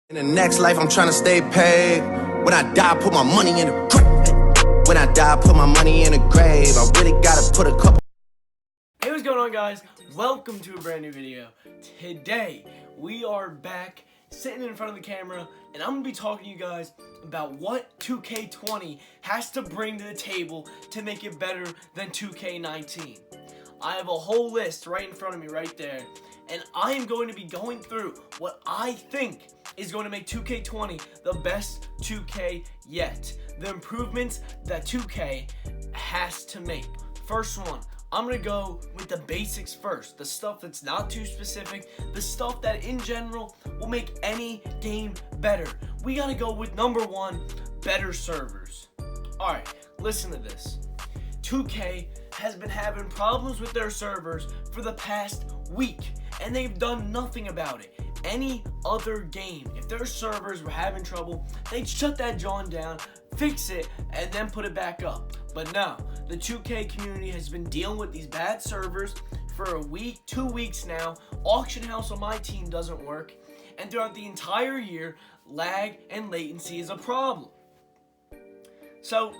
In the next life, I'm trying to stay paid. When I die, put my money in the grave. When I die, put my money in the grave. I really gotta put a couple. Hey, what's going on, guys? Welcome to a brand new video. Today, we are back sitting in front of the camera, and I'm gonna be talking to you guys about what 2K20 has to bring to the table to make it better than 2K19. I have a whole list right in front of me right there, and I am going to be going through what I think is going to make 2K20 the best 2K yet. The improvements that 2K has to make. First one, I'm going to go with the basics first. The stuff that's not too specific. The stuff that in general will make any game better. We got to go with number one, better servers. Alright, listen to this. 2K has been having problems with their servers for the past week, and they've done nothing about it. Any other game, if their servers were having trouble, they'd shut that John down, fix it, and then put it back up. But no, the 2K community has been dealing with these bad servers for a week, 2 weeks now. Auction house on my team doesn't work, and throughout the entire year, lag and latency is a problem. So,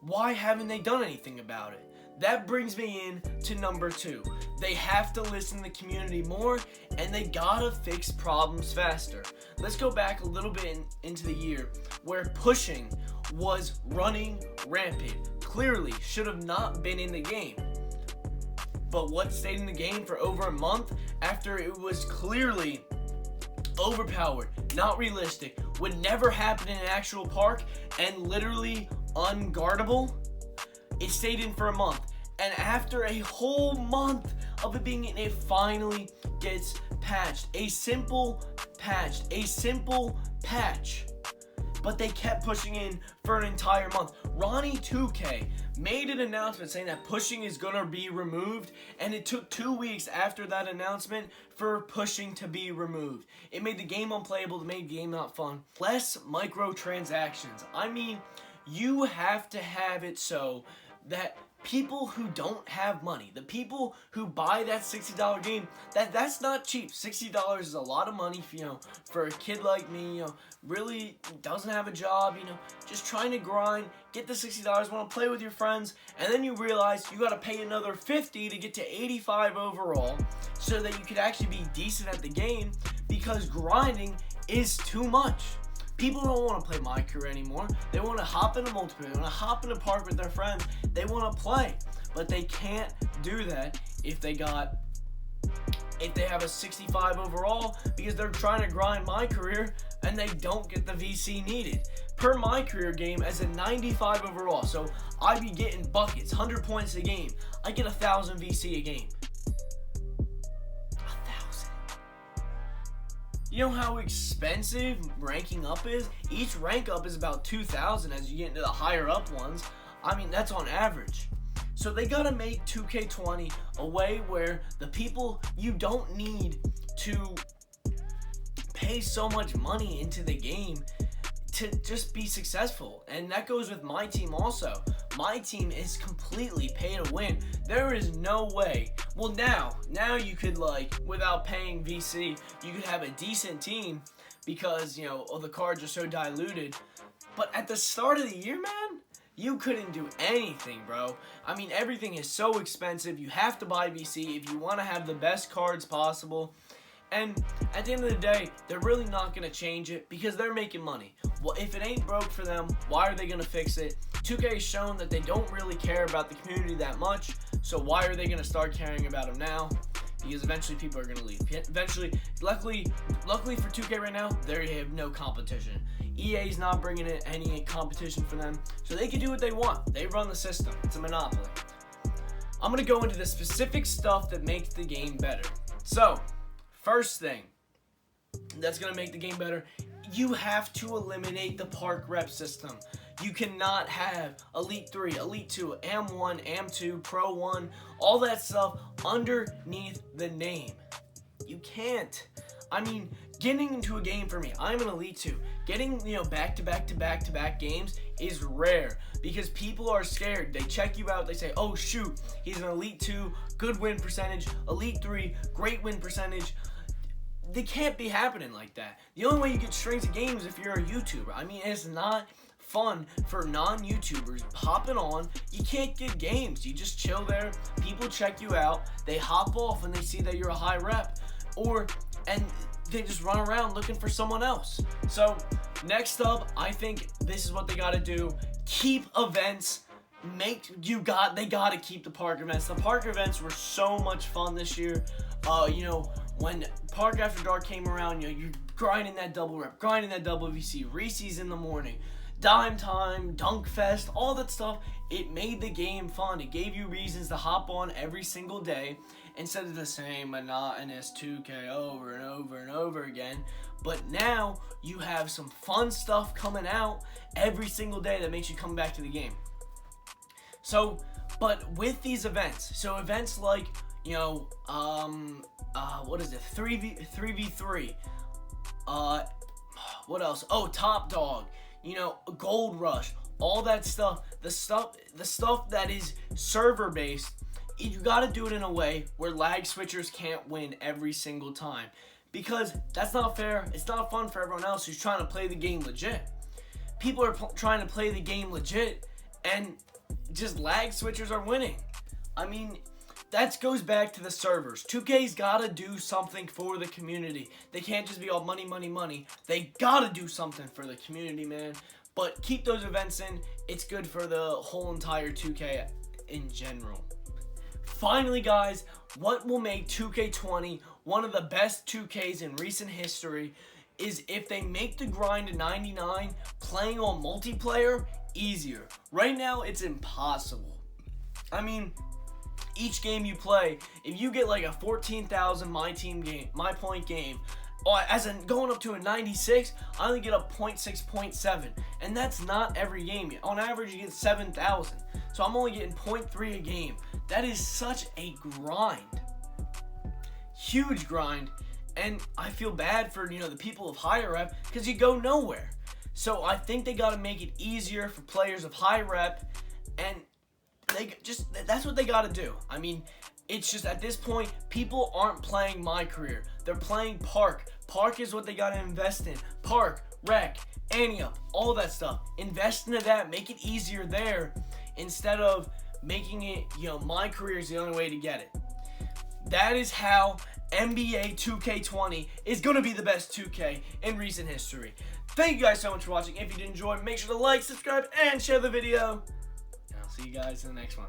why haven't they done anything about it? That brings me in to number two. They have to listen to the community more, and they gotta fix problems faster. Let's go back a little bit into the year where pushing was running rampant. Clearly should have not been in the game. But what stayed in the game for over a month after it was clearly overpowered, not realistic, would never happen in an actual park, and literally unguardable? It stayed in for a month, and after a whole month of it being in, it finally gets patched. A simple patch. But they kept pushing in for an entire month. Ronnie2K made an announcement saying that pushing is gonna be removed, and it took 2 weeks after that announcement for pushing to be removed. It made the game unplayable, it made the game not fun. Less microtransactions. I mean, you have to have it so that people who don't have money, the people who buy that $60 game, that's not cheap. $60 is a lot of money for a kid like me, really doesn't have a job, just trying to grind, get the $60, want to play with your friends, and then you realize you got to pay another $50 to get to 85 overall so that you could actually be decent at the game, because grinding is too much. People don't want to play my career anymore. They want to hop in a multiplayer. They want to hop in a park with their friends. They want to play. But they can't do that if they have a 65 overall, because they're trying to grind my career and they don't get the VC needed. Per my career game as a 95 overall. So I'd be getting buckets, 100 points a game. I get 1,000 VC a game. You know how expensive ranking up is? Each rank up is about 2,000 as you get into the higher up ones. I mean, that's on average. So they gotta make 2K20 a way where the people, you don't need to pay so much money into the game to just be successful. And that goes with my team also. My team is completely pay to win. There is no way. Well, now you could, without paying VC, you could have a decent team because, the cards are so diluted. But at the start of the year, man, you couldn't do anything, bro. I mean, everything is so expensive. You have to buy VC if you want to have the best cards possible. And at the end of the day, they're really not going to change it because they're making money. Well, if it ain't broke for them, why are they going to fix it? 2K has shown that they don't really care about the community that much, so why are they going to start caring about them now? Because eventually people are going to leave. Eventually, luckily for 2K right now, they have no competition. EA's not bringing in any competition for them, so they can do what they want. They run the system. It's a monopoly. I'm going to go into the specific stuff that makes the game better. So, first thing that's going to make the game better, you have to eliminate the park rep system. You cannot have Elite 3, Elite 2, AM1, AM2, Pro 1, all that stuff underneath the name. You can't. I mean, getting into a game for me, I'm an Elite 2. Getting, back-to-back games is rare because people are scared. They check you out. They say, oh, shoot, he's an Elite 2, good win percentage. Elite 3, great win percentage. they can't be happening like that. The only way you get strings of games is if you're a YouTuber. I mean, it's not fun for non-YouTubers hopping on. You can't get games. You just chill there. People check you out. They hop off when they see that you're a high rep, and they just run around looking for someone else. So next up, I think this is what they got to do. Keep events. They got to keep the park events. The park events were so much fun this year. When Park After Dark came around, you're grinding that double rep, grinding that double VC, Reese's in the morning, Dime Time, Dunk Fest, all that stuff. It made the game fun. It gave you reasons to hop on every single day instead of the same monotonous 2K over and over and over again. But now you have some fun stuff coming out every single day that makes you come back to the game. So, but with these events, so events like, what is it, 3v3, what else, Top Dog, Gold Rush, all that stuff, the stuff that is server based, you got to do it in a way where lag switchers can't win every single time, because that's not fair. It's not fun for everyone else who's trying to play the game legit. People are trying to play the game legit, and just lag switchers are winning. I mean, that goes back to the servers. 2K's got to do something for the community. They can't just be all money, money, money. They got to do something for the community, man. But keep those events in. It's good for the whole entire 2K in general. Finally, guys, what will make 2K20 one of the best 2Ks in recent history is if they make the grind to 99 playing on multiplayer easier. Right now, it's impossible. I mean, each game you play, if you get like a 14,000 my point game, going up to a 96, I only get a 0.6, 0.7, and that's not every game. On average, you get 7,000, so I'm only getting 0.3 a game. That is such a grind, huge grind, and I feel bad for the people of higher rep because you go nowhere. So I think they got to make it easier for players of high rep, and that's what they got to do. I mean, it's just at this point, people aren't playing My Career. They're playing Park. Park is what they got to invest in. Park, Rec, Ania, all that stuff. Invest into that. Make it easier there instead of making it, My Career is the only way to get it. That is how NBA2K20 is going to be the best 2K in recent history. Thank you guys so much for watching. If you did enjoy, make sure to like, subscribe, and share the video. And I'll see you guys in the next one.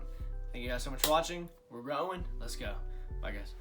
Thank you guys so much for watching. We're going. Let's go. Bye, guys.